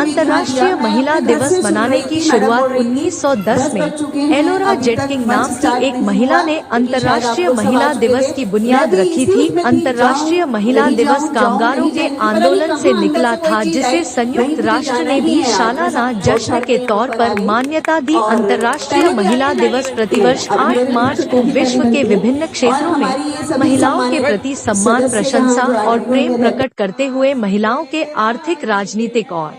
अंतर्राष्ट्रीय महिला दिवस मनाने की शुरुआत 1910 में एलोरा जेटकिंग नाम की एक महिला ने अंतर्राष्ट्रीय महिला दिवस की बुनियाद रखी थी। अंतर्राष्ट्रीय महिला दिवस कामगारों के आंदोलन से निकला था, जिसे संयुक्त राष्ट्र ने भी सालाना जश्न के तौर पर मान्यता दी। अंतर्राष्ट्रीय महिला दिवस प्रतिवर्ष 8 मार्च को विश्व के विभिन्न क्षेत्रों में महिलाओं के प्रति सम्मान, प्रशंसा और प्रेम प्रकट करते हुए महिलाओं के आर्थिक, राजनीतिक और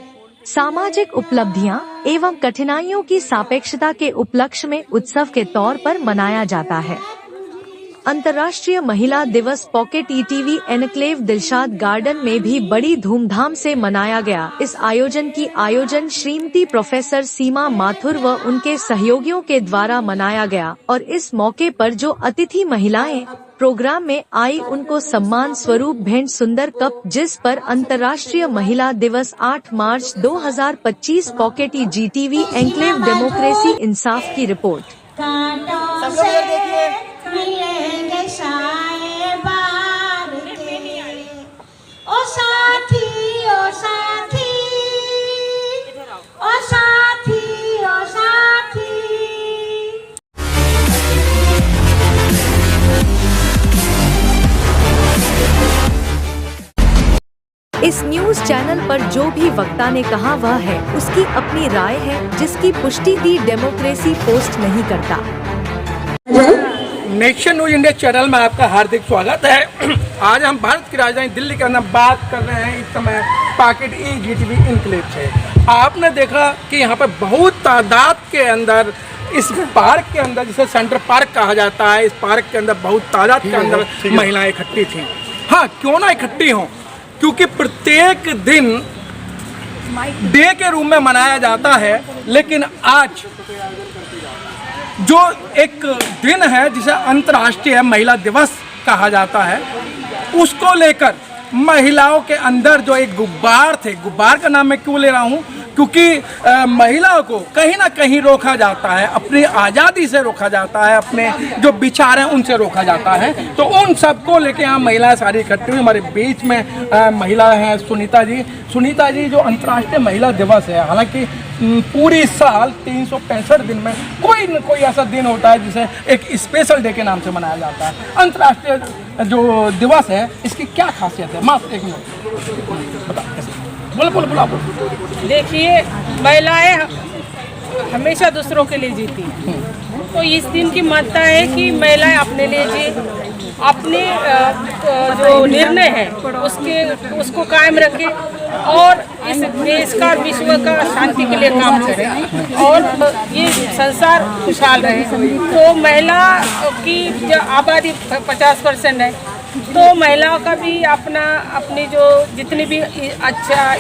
सामाजिक उपलब्धियां एवं कठिनाइयों की सापेक्षता के उपलक्ष्य में उत्सव के तौर पर मनाया जाता है। अंतर्राष्ट्रीय महिला दिवस pocket ETV enclave Dilshad garden में भी बड़ी धूमधाम से मनाया गया। इस आयोजन श्रीमती प्रोफेसर सीमा माथुर व उनके सहयोगियों के द्वारा मनाया गया और इस मौके पर जो अतिथि महिलाएं प्रोग्राम में आई उनको सम्मान स्वरूप भेंट सुंदर कप, जिस पर अंतर्राष्ट्रीय महिला दिवस 8 मार्च 2025 पॉकेट ईटीवी एनक्लेव डेमोक्रेसी इंसाफ की रिपोर्ट। ओ साथी ओ साथी ओ साथी ओ साथी। इस न्यूज चैनल पर जो भी वक्ता ने कहा वह है उसकी अपनी राय है, जिसकी पुष्टि दी डेमोक्रेसी पोस्ट नहीं करता। नेशन न्यूज इंडिया चैनल में आपका हार्दिक स्वागत है। आज हम भारत की राजधानी दिल्ली के अंदर बात कर रहे हैं इस समय पॉकेट ईटीवी एनक्लेव से। आपने देखा कि यहाँ पर बहुत तादाद के अंदर इस पार्क के अंदर, जिसे सेंट्रल पार्क कहा जाता है, इस पार्क के अंदर बहुत तादाद के अंदर महिलाएं इकट्ठी थी। हाँ, क्यों ना इकट्ठी हों, क्योंकि प्रत्येक दिन डे के रूप में मनाया जाता है, लेकिन आज जो एक दिन है जिसे अंतर्राष्ट्रीय महिला दिवस कहा जाता है, उसको लेकर महिलाओं के अंदर जो एक गुब्बार थे, गुब्बार का नाम मैं क्यों ले रहा हूँ, क्योंकि महिलाओं को कहीं ना कहीं रोका जाता है, अपनी आज़ादी से रोका जाता है, अपने जो विचार हैं उनसे रोका जाता है। तो उन सबको लेके यहाँ महिलाएं सारी इकट्ठी हुई। हमारे बीच में महिला हैं सुनीता जी जो अंतर्राष्ट्रीय महिला दिवस है, हालांकि पूरी साल 365 दिन में कोई न कोई ऐसा दिन होता है जिसे एक स्पेशल डे के नाम से मनाया जाता है। अंतर्राष्ट्रीय जो दिवस है इसकी क्या खासियत है? माफ एक मिनट बता। बोलो। देखिए, महिलाएं हमेशा दूसरों के लिए जीती हैं, तो इस दिन की महत्ता है कि महिलाएं अपने लिए जी, अपने जो निर्णय है उसको कायम रखें और इस देश का, विश्व का शांति के लिए काम करें और ये संसार खुशहाल रहे। तो महिला की जो आबादी 50% है, तो महिलाओं का भी अपनी जो जितनी भी अच्छा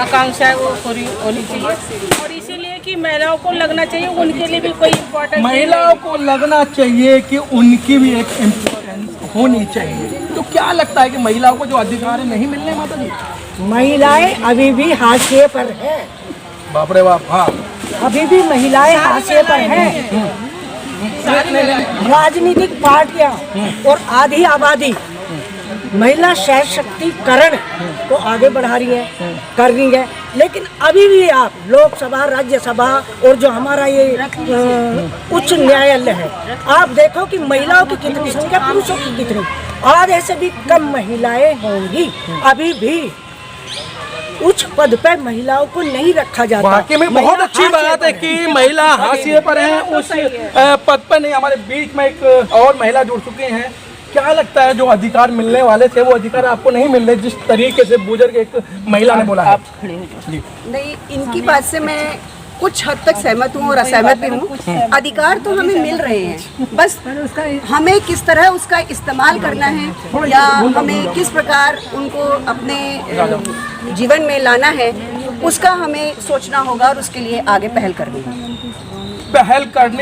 आकांक्षा है वो पूरी होनी चाहिए और इसीलिए कि महिलाओं को लगना चाहिए उनके लिए भी कोई इम्पोर्टेंस, महिलाओं को लगना चाहिए कि उनकी भी एक इम्पोर्टेंस होनी चाहिए। तो क्या लगता है कि महिलाओं को जो अधिकार नहीं मिलने? माता जी, महिलाएं अभी भी हाशिए पर है। बाप रे बाप। हाँ, अभी भी महिलाएं हाशिए पर हैं। राजनीतिक पार्टियां और आधी आबादी महिला सशक्तिकरण को आगे बढ़ा रही है, कर रही है, लेकिन अभी भी आप लोकसभा, राज्यसभा और जो हमारा ये उच्च न्यायालय है, आप देखो कि महिलाओं की कितनी संख्या, पुरुषों की कितनी, आधे से भी कम महिलाएं होंगी। अभी भी उच्च पद पर महिलाओं को नहीं रखा जाता। वाकई में बहुत अच्छी बात है कि महिला हाशिए पर हैं, उस पद पर नहीं। हमारे बीच में एक और महिला जुड़ चुकी हैं। क्या लगता है जो अधिकार मिलने वाले थे वो अधिकार आपको नहीं मिल रहे, जिस तरीके से बुजुर्ग एक महिला ने बोला है? नहीं, इनकी बात से मैं कुछ हद तक सहमत हूँ और असहमत भी हूँ। अधिकार तो हमें मिल रहे हैं, बस हमें किस तरह उसका इस्तेमाल करना है या हमें किस प्रकार उनको अपने जीवन में लाना है, उसका हमें सोचना होगा और उसके लिए आगे पहल करनी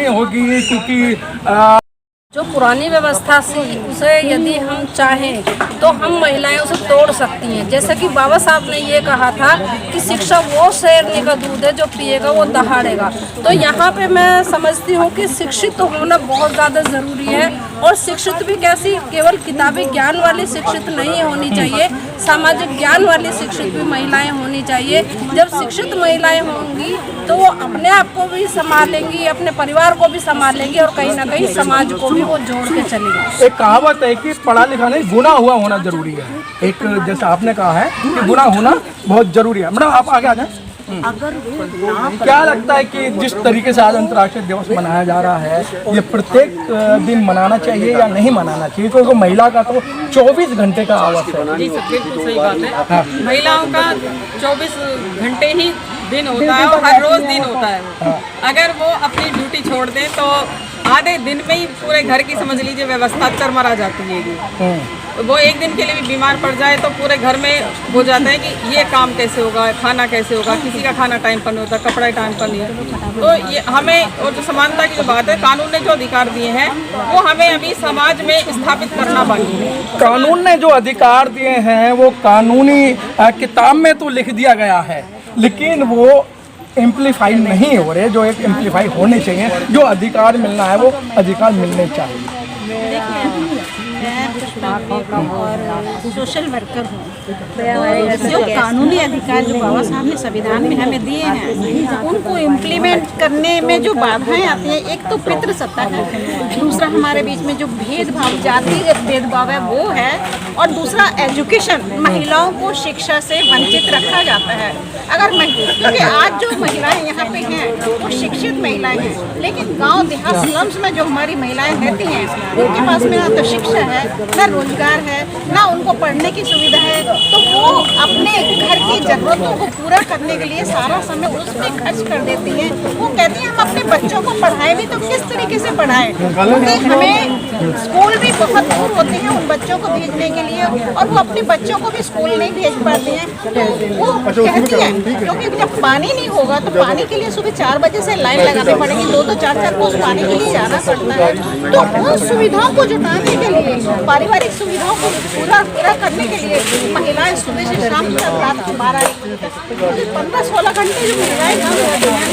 होगी। क्योंकि जो पुरानी व्यवस्था से उसे यदि हम चाहें तो हम महिलाएं उसे तोड़ सकती हैं। जैसा कि बाबा साहब ने ये कहा था कि शिक्षा वो शेरनी का दूध है जो पिएगा वो दहाड़ेगा। तो यहाँ पे मैं समझती हूँ कि शिक्षित होना बहुत ज़्यादा ज़रूरी है और शिक्षित भी कैसी, केवल किताबी ज्ञान वाली शिक्षित नहीं होनी चाहिए, सामाजिक ज्ञान वाली शिक्षित भी महिलाएं होनी चाहिए। जब शिक्षित महिलाएं होंगी तो वो अपने आप को भी संभालेंगी, अपने परिवार को भी संभालेंगी और कहीं ना कहीं समाज को भी वो जोड़ के चलेंगी। एक कहावत है कि पढ़ा लिखा नहीं, गुना हुआ होना जरूरी है। एक जैसा आपने कहा है कि गुना होना बहुत जरूरी है। मैडम आप आगे आ जाए। क्या लगता है कि जिस तरीके से आज अंतर्राष्ट्रीय दिवस मनाया जा रहा है, ये प्रत्येक दिन मनाना चाहिए या नहीं मनाना चाहिए? क्योंकि महिला का तो 24 घंटे का आवास है। जी सर, बिल्कुल सही बात है। हाँ। महिलाओं का 24 घंटे ही दिन होता है और हर रोज दिन होता है। हाँ। अगर वो अपनी ड्यूटी छोड़ दें तो आधे दिन में ही पूरे घर की समझ लीजिए व्यवस्था चरमरा जाती है। वो एक दिन के लिए भी बीमार पड़ जाए तो पूरे घर में हो जाता है कि ये काम कैसे होगा, खाना कैसे होगा, किसी का खाना टाइम पर नहीं होता, कपड़ा टाइम पर नहीं है। तो ये हमें, और जो समानता की जो बात है, कानून ने जो अधिकार दिए हैं वो हमें अभी समाज में स्थापित करना बाकी है। कानून ने जो अधिकार दिए हैं वो कानूनी किताब में तो लिख दिया गया है, लेकिन वो एम्पलीफाई नहीं हो रहे। जो एक एम्पलीफाई होने चाहिए, जो अधिकार मिलना है वो अधिकार मिलने चाहिए। और सोशल वर्कर हूँ, तो जो कानूनी अधिकार जो बाबा साहब ने संविधान में हमें दिए हैं उनको इम्प्लीमेंट करने में जो बाधाएं आती हैं, एक तो पितृसत्ता है, दूसरा हमारे बीच में जो भेदभाव, जातिगत भेदभाव है वो है, और दूसरा एजुकेशन, महिलाओं को शिक्षा से वंचित रखा जाता है। अगर क्योंकि आज जो महिलाएं यहाँ पे हैं वो शिक्षित महिलाएं हैं, लेकिन गांव देहात स्लम्स में जो हमारी महिलाएं रहती हैं उनके पास में ना तो शिक्षा है, ना रोजगार है, ना उनको पढ़ने की सुविधा है। तो वो अपने घर की जरूरतों को पूरा करने के लिए सारा समय उसमें खर्च कर देती हैं। वो कहती हैं हम अपने बच्चों को पढ़ाएं भी तो किस तरीके से पढ़ाएं, क्योंकि हमें स्कूल भी बहुत दूर होते हैं उन बच्चों को भेजने के लिए, और वो अपने बच्चों को भी स्कूल नहीं भेज पाती हैं। तो वो कहती है क्योंकि जब पानी नहीं होगा तो पानी के लिए सुबह 4 बजे से लाइन लगानी पड़ेगी, 2-2 4-4 कोस पानी के लिए जाना पड़ता है। तो उन सुविधाओं को जुटाने के लिए, पारिवारिक सुविधाओं को पूरा करने के लिए महिलाएं सुबह से शाम तक, रात के 12-1 तक 15-16 घंटे जो महिलाएं काम करती हैं,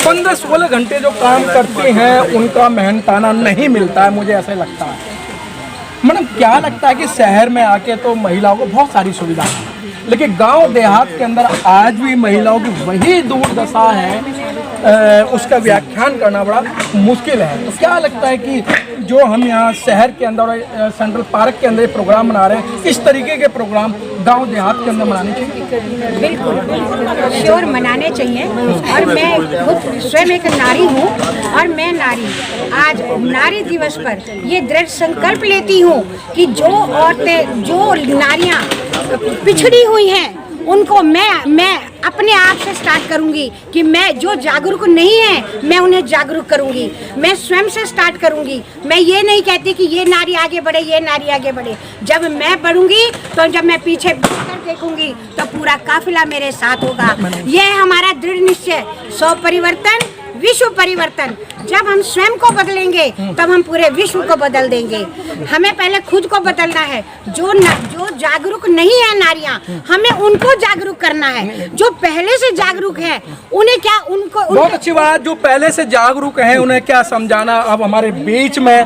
15-16 घंटे जो काम करती हैं उनका मेहनताना नहीं मिलता है, मुझे ऐसा लगता है। मैडम क्या लगता है कि शहर में आके तो महिलाओं को बहुत सारी सुविधा है, लेकिन गांव देहात के अंदर आज भी महिलाओं की वही दुर्दशा है, उसका व्याख्यान करना बड़ा मुश्किल है। तो क्या लगता है कि जो हम यहाँ शहर के अंदर और सेंट्रल पार्क के अंदर प्रोग्राम मना रहे हैं, इस तरीके के प्रोग्राम गांव देहात के अंदर मनाने चाहिए? बिल्कुल श्योर मनाने चाहिए। और मैं खुद स्वयं एक नारी हूँ, और मैं नारी आज नारी दिवस पर ये दृढ़ संकल्प लेती हूँ कि जो औरतें, जो नारियाँ पिछड़ी हुई हैं उनको मैं अपने आप से स्टार्ट करूंगी कि मैं जो जागरूक नहीं है मैं उन्हें जागरूक करूंगी, मैं स्वयं से स्टार्ट करूंगी। मैं ये नहीं कहती कि ये नारी आगे बढ़े, ये नारी आगे बढ़े। जब मैं बढ़ूंगी तो जब मैं पीछे देखूंगी तो पूरा काफिला मेरे साथ होगा। ये है हमारा दृढ़ निश्चय। 100 परिवर्तन विश्व परिवर्तन। जब हम स्वयं को बदलेंगे तब हम पूरे विश्व को बदल देंगे। हमें पहले खुद को बदलना है। जो जागरूक नहीं है नारियां, हमें उनको जागरूक करना है। जो पहले से जागरूक है उन्हें क्या, उनको बहुत अच्छी बात, जो पहले से जागरूक हैं उन्हें क्या समझाना। अब हमारे बीच में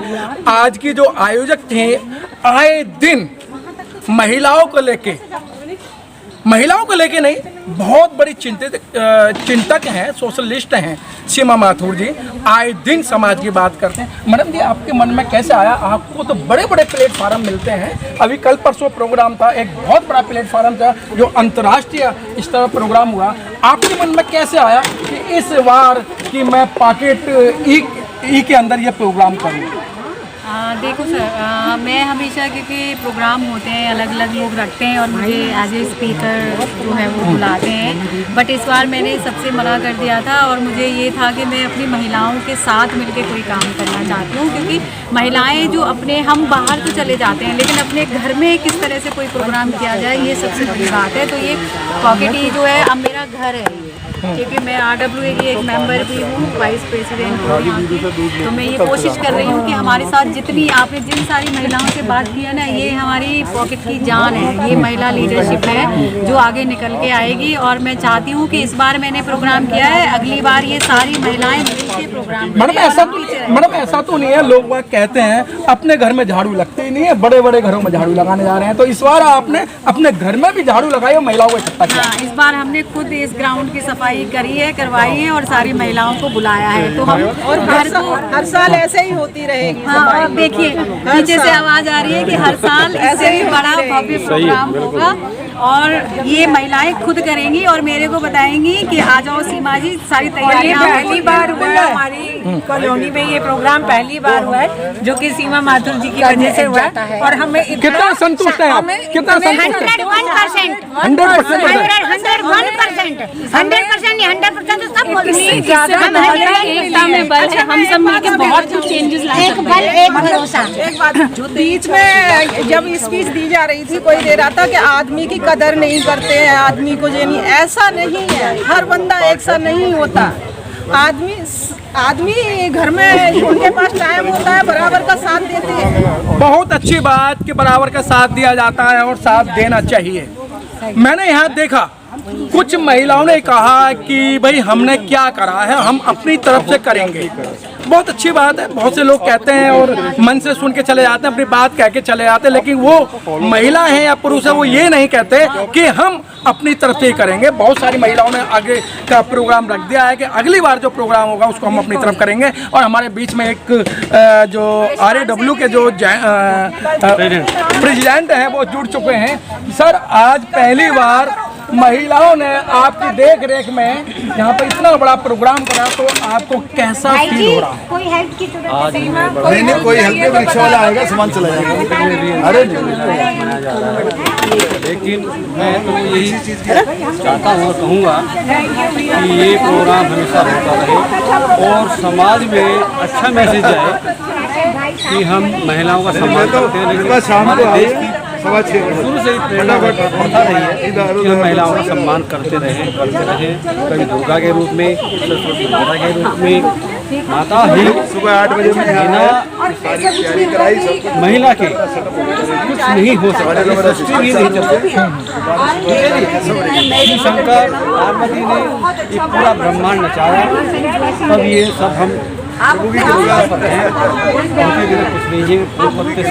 आज की जो आयोजक थे, आए दिन महिलाओं को लेके नहीं, बहुत बड़ी चिंतक हैं, सोशलिस्ट हैं सीमा माथुर जी। आए दिन समाज की बात करते हैं। मैडम जी आपके मन में कैसे आया? आपको तो बड़े बड़े प्लेटफार्म मिलते हैं। अभी कल परसों प्रोग्राम था, एक बहुत बड़ा प्लेटफार्म था जो अंतर्राष्ट्रीय स्तर पर प्रोग्राम हुआ। आपके मन में कैसे आया कि इस बार कि मैं पॉकेट ई के अंदर ये प्रोग्राम करूँ? देखो सर, मैं हमेशा, क्योंकि प्रोग्राम होते हैं अलग अलग लोग रखते हैं और मुझे एज ए स्पीकर जो है वो बुलाते हैं, बट इस बार मैंने सबसे मना कर दिया था। और मुझे ये था कि मैं अपनी महिलाओं के साथ मिलकर कोई काम करना चाहती हूँ, क्योंकि महिलाएं जो अपने, हम बाहर तो चले जाते हैं लेकिन अपने घर में किस तरह से कोई प्रोग्राम किया जाए, ये सबसे बड़ी बात है। तो ये पॉकेट ई जो है अब मेरा घर है, क्योंकि मैं RWA की एक मेंबर भी हूँ, वाइस प्रेसिडेंट हूँ यहाँ की। तो मैं ये कोशिश कर रही हूँ कि हमारे साथ जितनी, आपने जिन सारी महिलाओं से बात की है ना, ये हमारी पॉकेट की जान है। ये महिला लीडरशिप है जो आगे निकल के आएगी। और मैं चाहती हूँ कि इस बार मैंने प्रोग्राम किया है, अगली बार ये सारी महिलाएं मिलकर प्रोग्राम करें। मैडम ऐसा तो नहीं है, लोग वह कहते हैं अपने घर में झाड़ू लगते ही नहीं है, बड़े बड़े घरों में झाड़ू लगाने जा रहे हैं, तो इस बार आपने अपने घर में भी झाड़ू लगाई और महिलाओं को इकट्ठा किया। हाँ, इस बार हमने खुद इस ग्राउंड की सफाई करी है, करवाई है और सारी महिलाओं को बुलाया है। तो हम और हर साल ऐसे ही होती रहेगी। हाँ, और देखिए पीछे से आवाज आ रही है कि हर साल ऐसे ही बड़ा भव्य प्रोग्राम होगा और ये महिलाएं खुद करेंगी और मेरे को बताएंगी कि आ जाओ सीमा जी, सारी तैयारियां। पहली बार हुआ है हमारी कॉलोनी में, ये प्रोग्राम पहली बार हुआ है जो कि सीमा माथुर जी की वजह से हुआ है। और हमें कितना संतुष्ट है आप? कितना संतुष्ट है? 100% सब बोलते एकता में बल है, हम सब मिलकर बहुत कुछ चेंजेस ला सकते हैं। एक बात, जो बीच में जब स्पीच दी जा रही थी, कोई दे रहा था कि आदमी की कदर नहीं करते हैं, आदमी को ये नहीं, ऐसा नहीं है। हर बंदा एक सा नहीं होता। आदमी घर में उनके पास टाइम होता है, बराबर का साथ देते हैं। बहुत अच्छी बात कि बराबर का साथ दिया जाता है और साथ देना चाहिए। मैंने यहाँ देखा कुछ महिलाओं ने कहा कि भाई हमने क्या करा है, हम अपनी तरफ से करेंगे। बहुत अच्छी बात है, बहुत से लोग कहते हैं और मन से सुन के चले जाते हैं, अपनी बात कह के चले जाते हैं, लेकिन वो महिला है या पुरुष है वो ये नहीं कहते कि हम अपनी तरफ से ही करेंगे। बहुत सारी महिलाओं ने आगे का प्रोग्राम रख दिया है कि अगली बार जो प्रोग्राम होगा उसको हम अपनी तरफ करेंगे। और हमारे बीच में एक जो RAW के जो प्रेसिडेंट हैं वो जुड़ चुके हैं। सर, आज पहली बार महिलाओं ने आपकी देख रेख में यहाँ पर इतना बड़ा प्रोग्राम करा, तो आपको कैसा फील हो रहा है? कोई हेल्प की जरूरत नहीं, कोई हेल्प रिक्शा वाला आएगा, सामान चला जाएगा। अरे मनाया जा रहा है, लेकिन मैं तो यही चाहता हूँ और कहूँगा कि ये प्रोग्राम हमेशा होता रहे और समाज में अच्छा मैसेज आए कि हम महिलाओं का सम्मान करते हैं, लेकिन हमारे देश की शुरू से ही प्रेरणा प्रथा रही है कि हम महिलाओं का सम्मान करते रहे। कभी दुर्गा के रूप में, सरस्वती माता के रूप में। माता ही सुबह 8 बजे महिला के कुछ नहीं हो सकता, सृष्टि भी नहीं चल सकती। शंकर पार्वती ने ये पूरा ब्रह्मांड नचाया, तब ये सब हम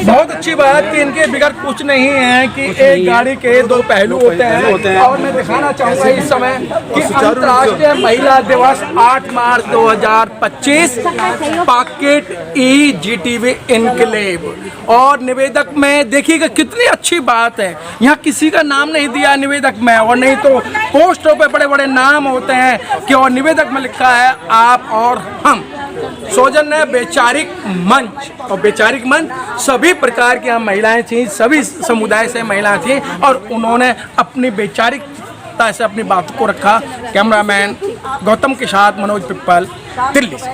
बहुत अच्छी बात कि इनके बिगड़ कुछ नहीं है कि एक गाड़ी के दो पहलू होते हैं। और मैं दिखाना चाहूँगा इस समय कि अंतर्राष्ट्रीय महिला दिवस 8 मार्च 2025 पॉकेट EGTV इनक्लेव। और निवेदक में देखिएगा कितनी अच्छी बात है, यहाँ किसी का नाम नहीं दिया निवेदक में, और नहीं तो पोस्टरों पे बड़े बड़े नाम होते हैं कि और निवेदक में लिखा है आप और हम। सौजन्य वैचारिक मंच, और वैचारिक मंच सभी प्रकार की हम महिलाएं थीं, सभी समुदाय से महिलाएं थीं, और उन्होंने अपनी वैचारिकता से अपनी बात को रखा। कैमरामैन गौतम के साथ मनोज पिप्पल, दिल्ली से।